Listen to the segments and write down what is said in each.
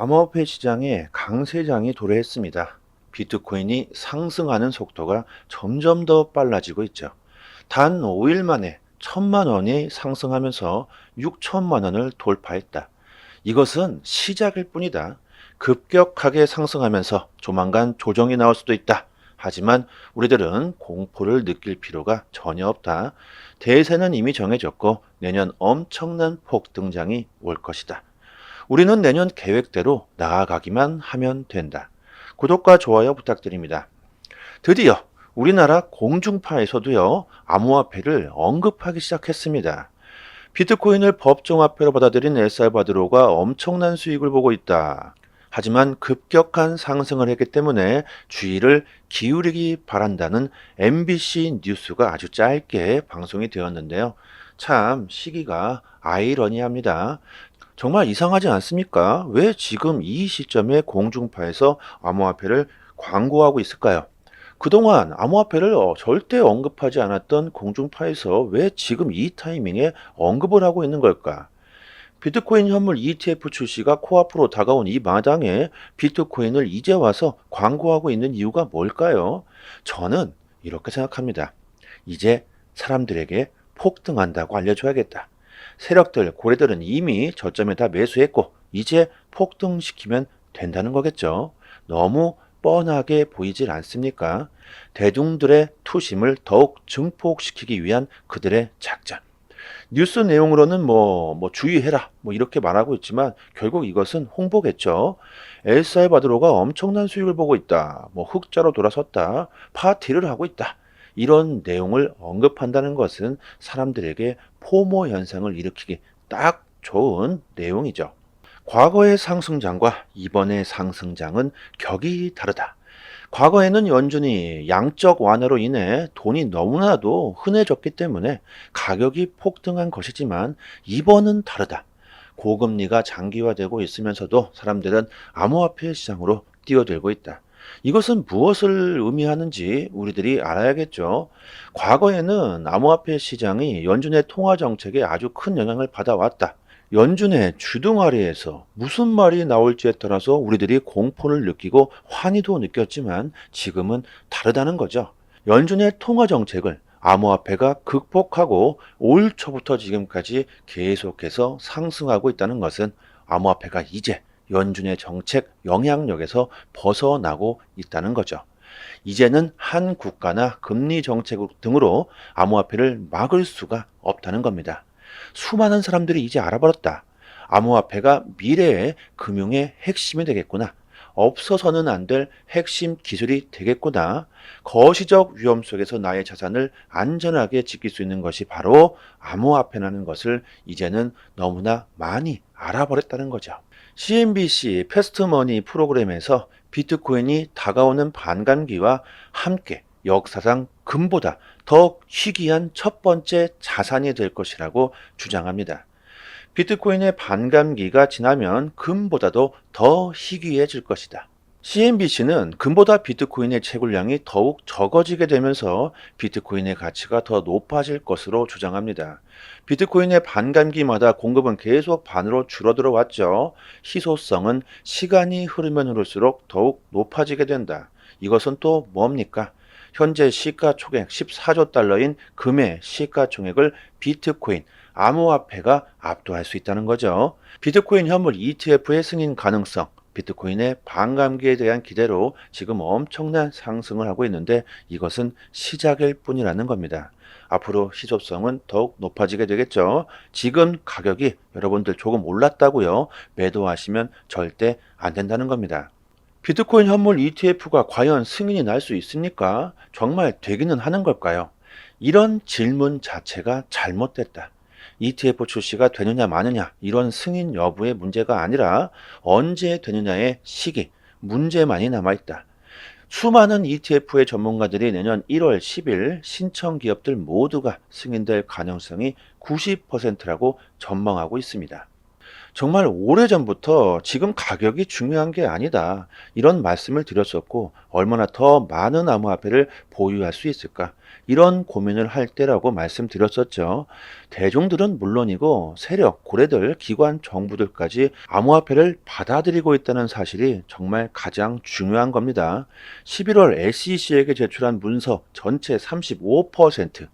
암호화폐 시장에 강세장이 도래했습니다. 비트코인이 상승하는 속도가 점점 더 빨라지고 있죠. 단 5일 만에 1,000만 원이 상승하면서 6천만 원을 돌파했다. 이것은 시작일 뿐이다. 급격하게 상승하면서 조만간 조정이 나올 수도 있다. 하지만 우리들은 공포를 느낄 필요가 전혀 없다. 대세는 이미 정해졌고 내년 엄청난 폭등장이 올 것이다. 우리는 내년 계획대로 나아가기만 하면 된다. 구독과 좋아요 부탁드립니다. 드디어 우리나라 공중파에서도요, 암호화폐를 언급하기 시작했습니다. 비트코인을 법정화폐로 받아들인 엘살바도르가 엄청난 수익을 보고 있다. 하지만 급격한 상승을 했기 때문에 주의를 기울이기 바란다는 MBC 뉴스가 아주 짧게 방송이 되었는데요. 참 시기가 아이러니합니다. 정말 이상하지 않습니까? 왜 지금 이 시점에 공중파에서 암호화폐를 광고하고 있을까요? 그동안 암호화폐를 절대 언급하지 않았던 공중파에서 왜 지금 이 타이밍에 언급을 하고 있는 걸까? 비트코인 현물 ETF 출시가 코앞으로 다가온 이 마당에 비트코인을 이제 와서 광고하고 있는 이유가 뭘까요? 저는 이렇게 생각합니다. 이제 사람들에게 폭등한다고 알려줘야겠다. 세력들, 고래들은 이미 저점에 다 매수했고 이제 폭등시키면 된다는 거겠죠. 너무 뻔하게 보이질 않습니까? 대중들의 투심을 더욱 증폭시키기 위한 그들의 작전. 뉴스 내용으로는 주의해라 이렇게 말하고 있지만 결국 이것은 홍보겠죠. 엘살바도르가 엄청난 수익을 보고 있다. 흑자로 돌아섰다. 파티를 하고 있다. 이런 내용을 언급한다는 것은 사람들에게 포모 현상을 일으키기 딱 좋은 내용이죠. 과거의 상승장과 이번의 상승장은 격이 다르다. 과거에는 연준이 양적 완화로 인해 돈이 너무나도 흔해졌기 때문에 가격이 폭등한 것이지만 이번은 다르다. 고금리가 장기화되고 있으면서도 사람들은 암호화폐 시장으로 뛰어들고 있다. 이것은 무엇을 의미하는지 우리들이 알아야겠죠. 과거에는 암호화폐 시장이 연준의 통화 정책에 아주 큰 영향을 받아왔다. 연준의 주둥아리에서 무슨 말이 나올지에 따라서 우리들이 공포를 느끼고 환희도 느꼈지만 지금은 다르다는 거죠. 연준의 통화 정책을 암호화폐가 극복하고 올 초부터 지금까지 계속해서 상승하고 있다는 것은 암호화폐가 이제 연준의 정책 영향력에서 벗어나고 있다는 거죠. 이제는 한 국가나 금리 정책 등으로 암호화폐를 막을 수가 없다는 겁니다. 수많은 사람들이 이제 알아버렸다. 암호화폐가 미래의 금융의 핵심이 되겠구나. 없어서는 안 될 핵심 기술이 되겠구나. 거시적 위험 속에서 나의 자산을 안전하게 지킬 수 있는 것이 바로 암호화폐라는 것을 이제는 너무나 많이 알아버렸다는 거죠. CNBC 패스트머니 프로그램에서 비트코인이 다가오는 반감기와 함께 역사상 금보다 더 희귀한 첫 번째 자산이 될 것이라고 주장합니다. 비트코인의 반감기가 지나면 금보다도 더 희귀해질 것이다. CNBC는 금보다 비트코인의 채굴량이 더욱 적어지게 되면서 비트코인의 가치가 더 높아질 것으로 주장합니다. 비트코인의 반감기마다 공급은 계속 반으로 줄어들어 왔죠. 희소성은 시간이 흐르면 흐를수록 더욱 높아지게 된다. 이것은 또 뭡니까? 현재 시가총액 14조 달러인 금의 시가총액을 비트코인, 암호화폐가 압도할 수 있다는 거죠. 비트코인 현물 ETF의 승인 가능성, 비트코인의 반감기에 대한 기대로 지금 엄청난 상승을 하고 있는데 이것은 시작일 뿐이라는 겁니다. 앞으로 희소성은 더욱 높아지게 되겠죠. 지금 가격이 여러분들 조금 올랐다고요. 매도하시면 절대 안 된다는 겁니다. 비트코인 현물 ETF가 과연 승인이 날 수 있습니까? 정말 되기는 하는 걸까요? 이런 질문 자체가 잘못됐다. ETF 출시가 되느냐 마느냐 이런 승인 여부의 문제가 아니라 언제 되느냐의 시기, 문제만이 남아있다. 수많은 ETF의 전문가들이 내년 1월 10일 신청 기업들 모두가 승인될 가능성이 90%라고 전망하고 있습니다. 정말 오래전부터 지금 가격이 중요한 게 아니다. 이런 말씀을 드렸었고, 얼마나 더 많은 암호화폐를 보유할 수 있을까? 이런 고민을 할 때라고 말씀드렸었죠. 대중들은 물론이고 세력, 고래들, 기관, 정부들까지 암호화폐를 받아들이고 있다는 사실이 정말 가장 중요한 겁니다. 11월 SEC에게 제출한 문서 전체 35%,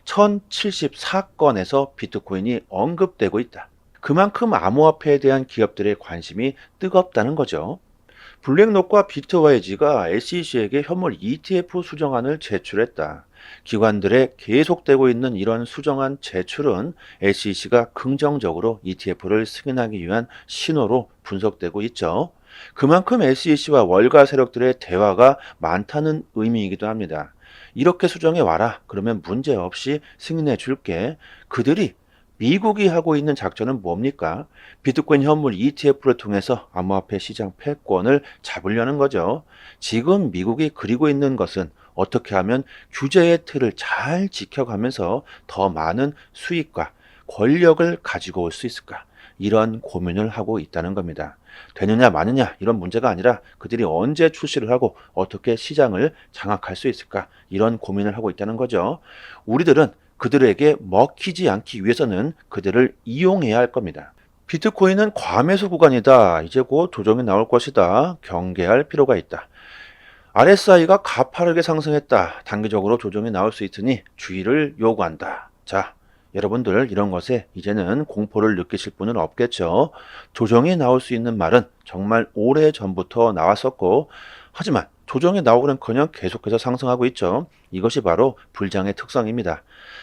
1074건에서 비트코인이 언급되고 있다. 그만큼 암호화폐에 대한 기업들의 관심이 뜨겁다는 거죠. 블랙록과 비트와이지가 SEC에게 현물 ETF 수정안을 제출했다. 기관들의 계속되고 있는 이런 수정안 제출은 SEC가 긍정적으로 ETF를 승인하기 위한 신호로 분석되고 있죠. 그만큼 SEC와 월가 세력들의 대화가 많다는 의미이기도 합니다. 이렇게 수정해 와라. 그러면 문제 없이 승인해 줄게. 그들이 미국이 하고 있는 작전은 뭡니까? 비트코인 현물 ETF를 통해서 암호화폐 시장 패권을 잡으려는 거죠. 지금 미국이 그리고 있는 것은 어떻게 하면 규제의 틀을 잘 지켜가면서 더 많은 수익과 권력을 가지고 올 수 있을까? 이런 고민을 하고 있다는 겁니다. 되느냐 마느냐 이런 문제가 아니라 그들이 언제 출시를 하고 어떻게 시장을 장악할 수 있을까? 이런 고민을 하고 있다는 거죠. 우리들은 그들에게 먹히지 않기 위해서는 그들을 이용해야 할 겁니다. 비트코인은 과매수 구간이다. 이제 곧 조정이 나올 것이다. 경계할 필요가 있다. RSI가 가파르게 상승했다. 단기적으로 조정이 나올 수 있으니 주의를 요구한다. 자, 여러분들 이런 것에 이제는 공포를 느끼실 분은 없겠죠. 조정이 나올 수 있는 말은 정말 오래 전부터 나왔었고, 하지만 조정이 나오고는커녕 계속해서 상승하고 있죠. 이것이 바로 불장의 특성입니다.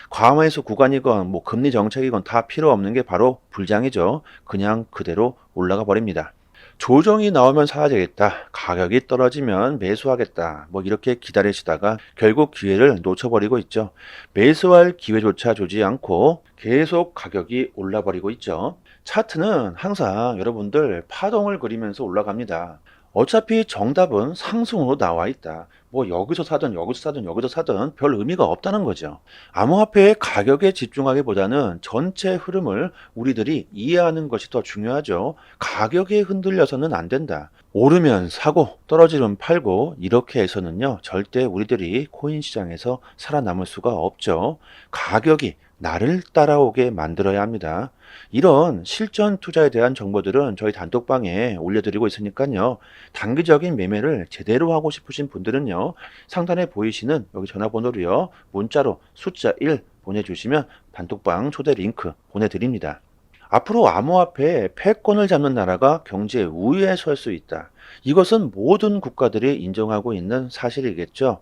과매수 구간이건 금리 정책이건 다 필요 없는 게 바로 불장이죠. 그냥 그대로 올라가 버립니다. 조정이 나오면 사야 되겠다. 가격이 떨어지면 매수하겠다. 이렇게 기다리시다가 결국 기회를 놓쳐버리고 있죠. 매수할 기회조차 주지 않고 계속 가격이 올라버리고 있죠. 차트는 항상 여러분들 파동을 그리면서 올라갑니다. 어차피 정답은 상승으로 나와 있다. 여기서 사든 여기서 사든 여기서 사든 별 의미가 없다는 거죠. 암호화폐의 가격에 집중하기보다는 전체 흐름을 우리들이 이해하는 것이 더 중요하죠. 가격에 흔들려서는 안 된다. 오르면 사고 떨어지면 팔고 이렇게 해서는요 절대 우리들이 코인 시장에서 살아남을 수가 없죠. 가격이 나를 따라오게 만들어야 합니다. 이런 실전 투자에 대한 정보들은 저희 단톡방에 올려드리고 있으니까요. 단기적인 매매를 제대로 하고 싶으신 분들은요. 상단에 보이시는 여기 전화번호로요. 문자로 숫자 1 보내주시면 단톡방 초대 링크 보내드립니다. 앞으로 암호화폐의 패권을 잡는 나라가 경제 우위에 설 수 있다. 이것은 모든 국가들이 인정하고 있는 사실이겠죠.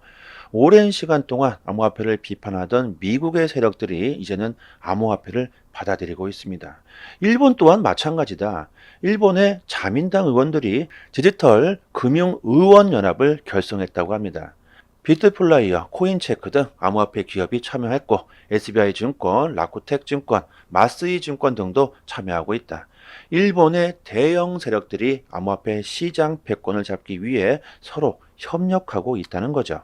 오랜 시간 동안 암호화폐를 비판하던 미국의 세력들이 이제는 암호화폐를 받아들이고 있습니다. 일본 또한 마찬가지다. 일본의 자민당 의원들이 디지털 금융의원연합을 결성했다고 합니다. 비트플라이어, 코인체크 등 암호화폐 기업이 참여했고 SBI증권, 라쿠텍증권, 마쓰이증권 등도 참여하고 있다. 일본의 대형 세력들이 암호화폐 시장 패권을 잡기 위해 서로 협력하고 있다는 거죠.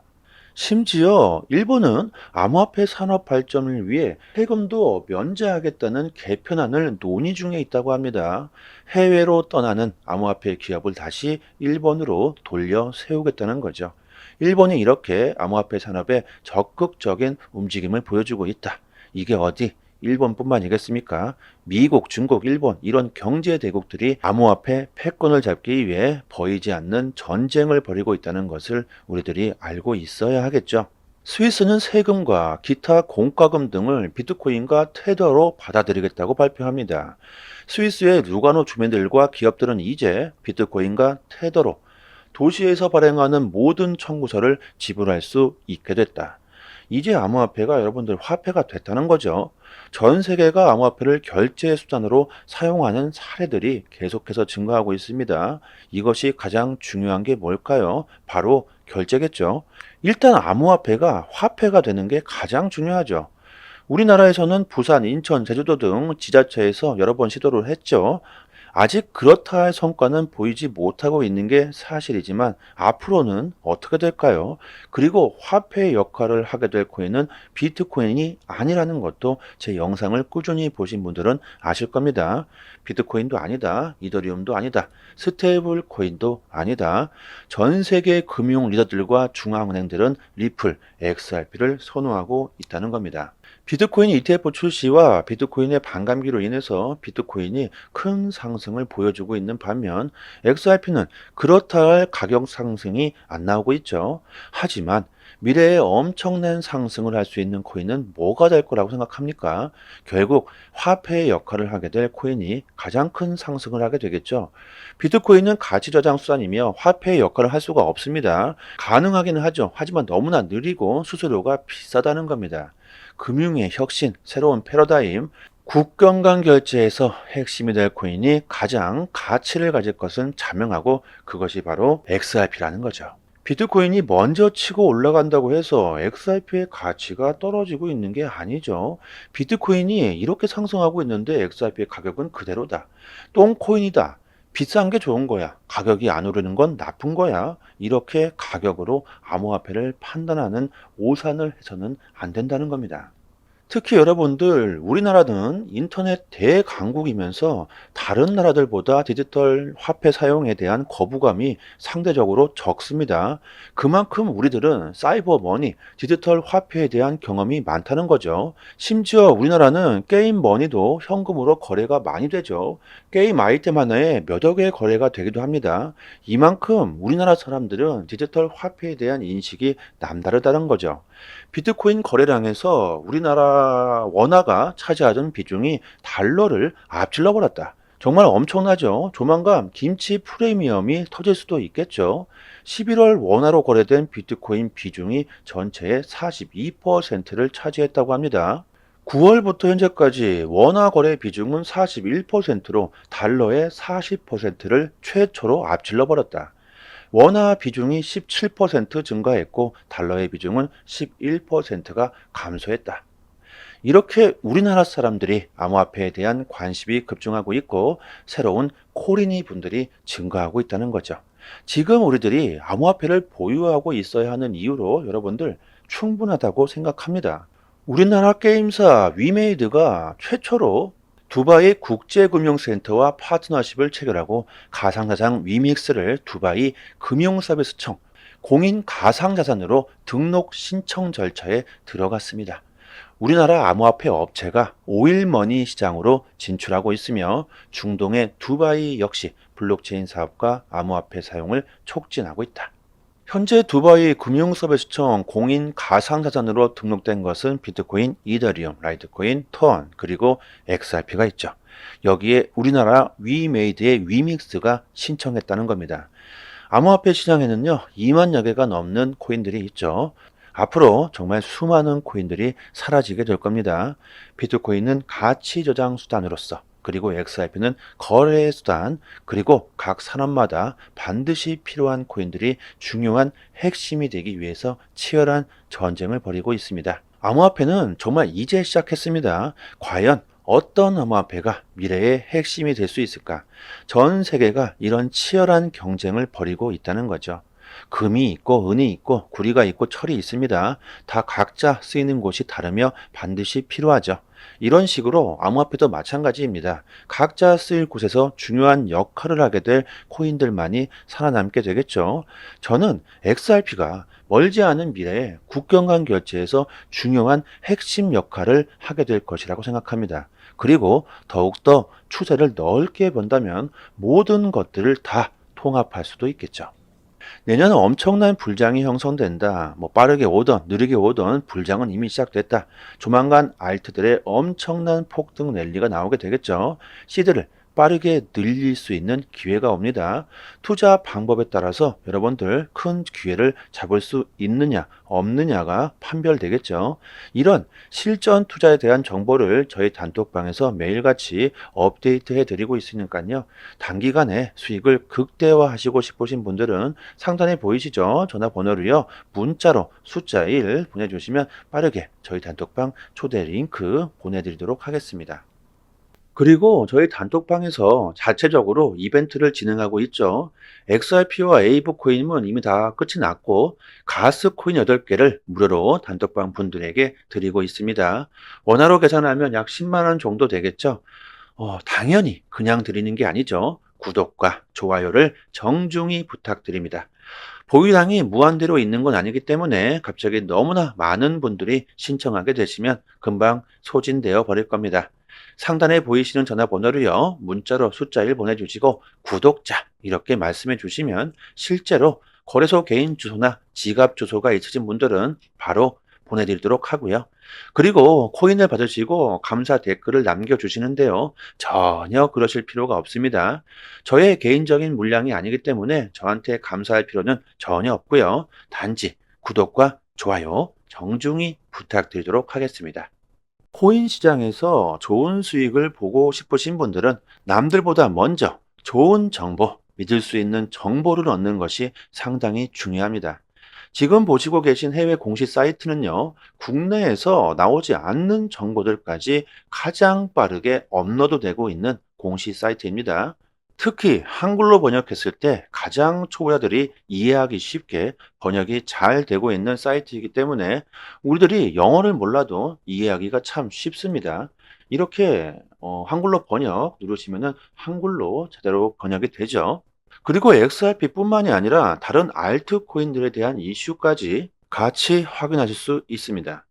심지어 일본은 암호화폐 산업 발전을 위해 세금도 면제하겠다는 개편안을 논의 중에 있다고 합니다. 해외로 떠나는 암호화폐 기업을 다시 일본으로 돌려 세우겠다는 거죠. 일본이 이렇게 암호화폐 산업에 적극적인 움직임을 보여주고 있다. 이게 어디? 일본뿐만이겠습니까? 미국, 중국, 일본 이런 경제 대국들이 암호화폐 패권을 잡기 위해 보이지 않는 전쟁을 벌이고 있다는 것을 우리들이 알고 있어야 하겠죠. 스위스는 세금과 기타 공과금 등을 비트코인과 테더로 받아들이겠다고 발표합니다. 스위스의 루가노 주민들과 기업들은 이제 비트코인과 테더로 도시에서 발행하는 모든 청구서를 지불할 수 있게 됐다. 이제 암호화폐가 여러분들 화폐가 됐다는 거죠. 전 세계가 암호화폐를 결제 수단으로 사용하는 사례들이 계속해서 증가하고 있습니다. 이것이 가장 중요한 게 뭘까요? 바로 결제겠죠. 일단 암호화폐가 화폐가 되는 게 가장 중요하죠. 우리나라에서는 부산, 인천, 제주도 등 지자체에서 여러 번 시도를 했죠. 아직 그렇다 할 성과는 보이지 못하고 있는 게 사실이지만 앞으로는 어떻게 될까요? 그리고 화폐의 역할을 하게 될 코인은 비트코인이 아니라는 것도 제 영상을 꾸준히 보신 분들은 아실 겁니다. 비트코인도 아니다, 이더리움도 아니다, 스테이블 코인도 아니다. 전 세계 금융 리더들과 중앙은행들은 리플, XRP를 선호하고 있다는 겁니다. 비트코인 ETF 출시와 비트코인의 반감기로 인해서 비트코인이 큰 상승을 보여주고 있는 반면 XRP는 그렇다 할 가격 상승이 안 나오고 있죠. 하지만 미래에 엄청난 상승을 할 수 있는 코인은 뭐가 될 거라고 생각합니까? 결국 화폐의 역할을 하게 될 코인이 가장 큰 상승을 하게 되겠죠. 비트코인은 가치 저장 수단이며 화폐의 역할을 할 수가 없습니다. 가능하기는 하죠. 하지만 너무나 느리고 수수료가 비싸다는 겁니다. 금융의 혁신, 새로운 패러다임, 국경 간 결제에서 핵심이 될 코인이 가장 가치를 가질 것은 자명하고 그것이 바로 XRP라는 거죠. 비트코인이 먼저 치고 올라간다고 해서 XRP의 가치가 떨어지고 있는 게 아니죠. 비트코인이 이렇게 상승하고 있는데 XRP의 가격은 그대로다. 똥코인이다. 비싼 게 좋은 거야. 가격이 안 오르는 건 나쁜 거야. 이렇게 가격으로 암호화폐를 판단하는 오산을 해서는 안 된다는 겁니다. 특히 여러분들 우리나라는 인터넷 대강국이면서 다른 나라들보다 디지털 화폐 사용에 대한 거부감이 상대적으로 적습니다. 그만큼 우리들은 사이버 머니, 디지털 화폐에 대한 경험이 많다는 거죠. 심지어 우리나라는 게임 머니도 현금으로 거래가 많이 되죠. 게임 아이템 하나에 몇억 개의 거래가 되기도 합니다. 이만큼 우리나라 사람들은 디지털 화폐에 대한 인식이 남다르다는 거죠. 비트코인 거래량에서 우리나라 원화가 차지하던 비중이 달러를 앞질러 버렸다. 정말 엄청나죠. 조만간 김치 프리미엄이 터질 수도 있겠죠. 11월 원화로 거래된 비트코인 비중이 전체의 42%를 차지했다고 합니다. 9월부터 현재까지 원화 거래 비중은 41%로 달러의 40%를 최초로 앞질러 버렸다. 원화 비중이 17% 증가했고 달러의 비중은 11%가 감소했다. 이렇게 우리나라 사람들이 암호화폐에 대한 관심이 급증하고 있고 새로운 코린이 분들이 증가하고 있다는 거죠. 지금 우리들이 암호화폐를 보유하고 있어야 하는 이유로 여러분들 충분하다고 생각합니다. 우리나라 게임사 위메이드가 최초로 두바이 국제금융센터와 파트너십을 체결하고 가상자산 위믹스를 두바이 금융서비스청 공인 가상자산으로 등록 신청 절차에 들어갔습니다. 우리나라 암호화폐 업체가 오일머니 시장으로 진출하고 있으며 중동의 두바이 역시 블록체인 사업과 암호화폐 사용을 촉진하고 있다. 현재 두바이 금융서비스청 공인 가상자산으로 등록된 것은 비트코인, 이더리움, 라이트코인, 톤, 그리고 XRP가 있죠. 여기에 우리나라 위메이드의 위믹스가 신청했다는 겁니다. 암호화폐 시장에는요, 2만여 개가 넘는 코인들이 있죠. 앞으로 정말 수많은 코인들이 사라지게 될 겁니다. 비트코인은 가치 저장 수단으로서 그리고 XRP는 거래 수단, 그리고 각 산업마다 반드시 필요한 코인들이 중요한 핵심이 되기 위해서 치열한 전쟁을 벌이고 있습니다. 암호화폐는 정말 이제 시작했습니다. 과연 어떤 암호화폐가 미래의 핵심이 될 수 있을까? 전 세계가 이런 치열한 경쟁을 벌이고 있다는 거죠. 금이 있고 은이 있고 구리가 있고 철이 있습니다. 다 각자 쓰이는 곳이 다르며 반드시 필요하죠. 이런 식으로 암호화폐도 마찬가지입니다. 각자 쓰일 곳에서 중요한 역할을 하게 될 코인들만이 살아남게 되겠죠. 저는 XRP가 멀지 않은 미래에 국경 간 결제에서 중요한 핵심 역할을 하게 될 것이라고 생각합니다. 그리고 더욱더 추세를 넓게 본다면 모든 것들을 다 통합할 수도 있겠죠. 내년 엄청난 불장이 형성된다. 빠르게 오던 느리게 오던 불장은 이미 시작됐다. 조만간 알트들의 엄청난 폭등 랠리가 나오게 되겠죠. 시드를 빠르게 늘릴 수 있는 기회가 옵니다. 투자 방법에 따라서 여러분들 큰 기회를 잡을 수 있느냐 없느냐가 판별되겠죠. 이런 실전 투자에 대한 정보를 저희 단톡방에서 매일같이 업데이트해 드리고 있으니까요. 단기간에 수익을 극대화하시고 싶으신 분들은 상단에 보이시죠? 전화번호로요. 문자로 숫자 1 보내주시면 빠르게 저희 단톡방 초대 링크 보내드리도록 하겠습니다. 그리고 저희 단톡방에서 자체적으로 이벤트를 진행하고 있죠. XRP와 에이브 코인은 이미 다 끝이 났고, 가스 코인 8개를 무료로 단톡방 분들에게 드리고 있습니다. 원화로 계산하면 약 10만 원 정도 되겠죠. 당연히 그냥 드리는 게 아니죠. 구독과 좋아요를 정중히 부탁드립니다. 보유량이 무한대로 있는 건 아니기 때문에 갑자기 너무나 많은 분들이 신청하게 되시면 금방 소진되어 버릴 겁니다. 상단에 보이시는 전화번호로요, 문자로 숫자 1 보내주시고 구독자 이렇게 말씀해 주시면 실제로 거래소 개인 주소나 지갑 주소가 있으신 분들은 바로 보내드리도록 하고요. 그리고 코인을 받으시고 감사 댓글을 남겨주시는데요. 전혀 그러실 필요가 없습니다. 저의 개인적인 물량이 아니기 때문에 저한테 감사할 필요는 전혀 없고요. 단지 구독과 좋아요 정중히 부탁드리도록 하겠습니다. 코인 시장에서 좋은 수익을 보고 싶으신 분들은 남들보다 먼저 좋은 정보, 믿을 수 있는 정보를 얻는 것이 상당히 중요합니다. 지금 보시고 계신 해외 공시 사이트는요, 국내에서 나오지 않는 정보들까지 가장 빠르게 업로드되고 있는 공시 사이트입니다. 특히 한글로 번역했을 때 가장 초보자들이 이해하기 쉽게 번역이 잘 되고 있는 사이트이기 때문에 우리들이 영어를 몰라도 이해하기가 참 쉽습니다. 이렇게 한글로 번역 누르시면은 한글로 제대로 번역이 되죠. 그리고 XRP뿐만이 아니라 다른 알트코인들에 대한 이슈까지 같이 확인하실 수 있습니다.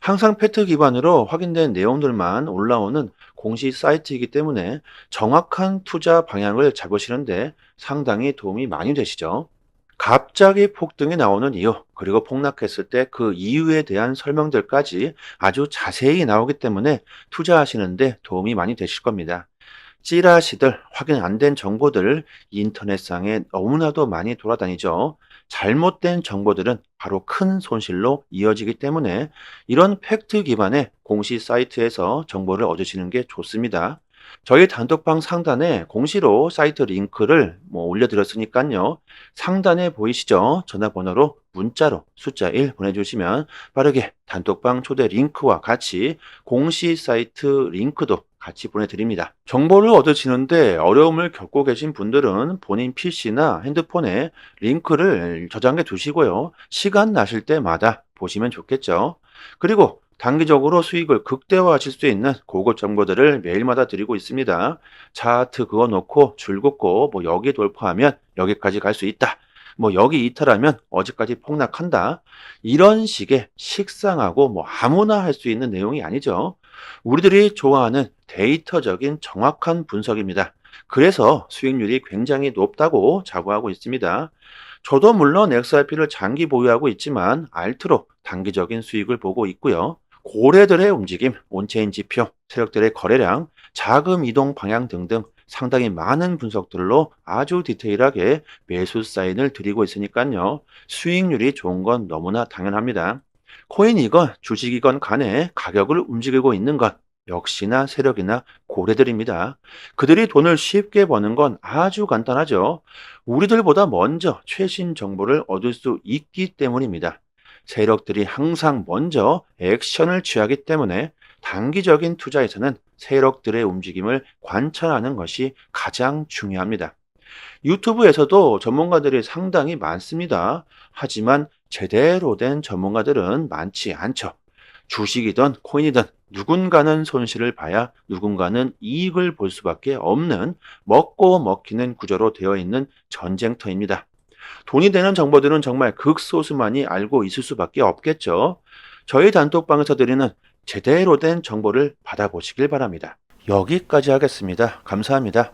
항상 팩트 기반으로 확인된 내용들만 올라오는 공식 사이트이기 때문에 정확한 투자 방향을 잡으시는데 상당히 도움이 많이 되시죠. 갑자기 폭등이 나오는 이유, 그리고 폭락했을 때 그 이유에 대한 설명들까지 아주 자세히 나오기 때문에 투자하시는데 도움이 많이 되실 겁니다. 찌라시들, 확인 안 된 정보들 인터넷상에 너무나도 많이 돌아다니죠. 잘못된 정보들은 바로 큰 손실로 이어지기 때문에 이런 팩트 기반의 공시 사이트에서 정보를 얻으시는 게 좋습니다. 저희 단톡방 상단에 공시로 사이트 링크를 올려드렸으니까요. 상단에 보이시죠? 전화번호로 문자로 숫자 1 보내주시면 빠르게 단톡방 초대 링크와 같이 공시 사이트 링크도 같이 보내드립니다. 정보를 얻으시는데 어려움을 겪고 계신 분들은 본인 PC나 핸드폰에 링크를 저장해 두시고요. 시간 나실 때마다 보시면 좋겠죠. 그리고 단기적으로 수익을 극대화하실 수 있는 고급 정보들을 매일마다 드리고 있습니다. 차트 그어놓고 줄 긋고 여기 돌파하면 여기까지 갈 수 있다. 여기 이탈하면 어디까지 폭락한다. 이런 식의 식상하고 아무나 할 수 있는 내용이 아니죠. 우리들이 좋아하는 데이터적인 정확한 분석입니다. 그래서 수익률이 굉장히 높다고 자부하고 있습니다. 저도 물론 XRP를 장기 보유하고 있지만 알트로 단기적인 수익을 보고 있고요. 고래들의 움직임, 온체인 지표, 세력들의 거래량, 자금 이동 방향 등등 상당히 많은 분석들로 아주 디테일하게 매수 사인을 드리고 있으니까요. 수익률이 좋은 건 너무나 당연합니다. 코인이건 주식이건 간에 가격을 움직이고 있는 것 역시나 세력이나 고래들입니다. 그들이 돈을 쉽게 버는 건 아주 간단하죠. 우리들보다 먼저 최신 정보를 얻을 수 있기 때문입니다. 세력들이 항상 먼저 액션을 취하기 때문에 단기적인 투자에서는 세력들의 움직임을 관찰하는 것이 가장 중요합니다. 유튜브에서도 전문가들이 상당히 많습니다. 하지만 제대로 된 전문가들은 많지 않죠. 주식이든 코인이든 누군가는 손실을 봐야 누군가는 이익을 볼 수밖에 없는 먹고 먹히는 구조로 되어 있는 전쟁터입니다. 돈이 되는 정보들은 정말 극소수만이 알고 있을 수밖에 없겠죠. 저희 단톡방에서 드리는 제대로 된 정보를 받아보시길 바랍니다. 여기까지 하겠습니다. 감사합니다.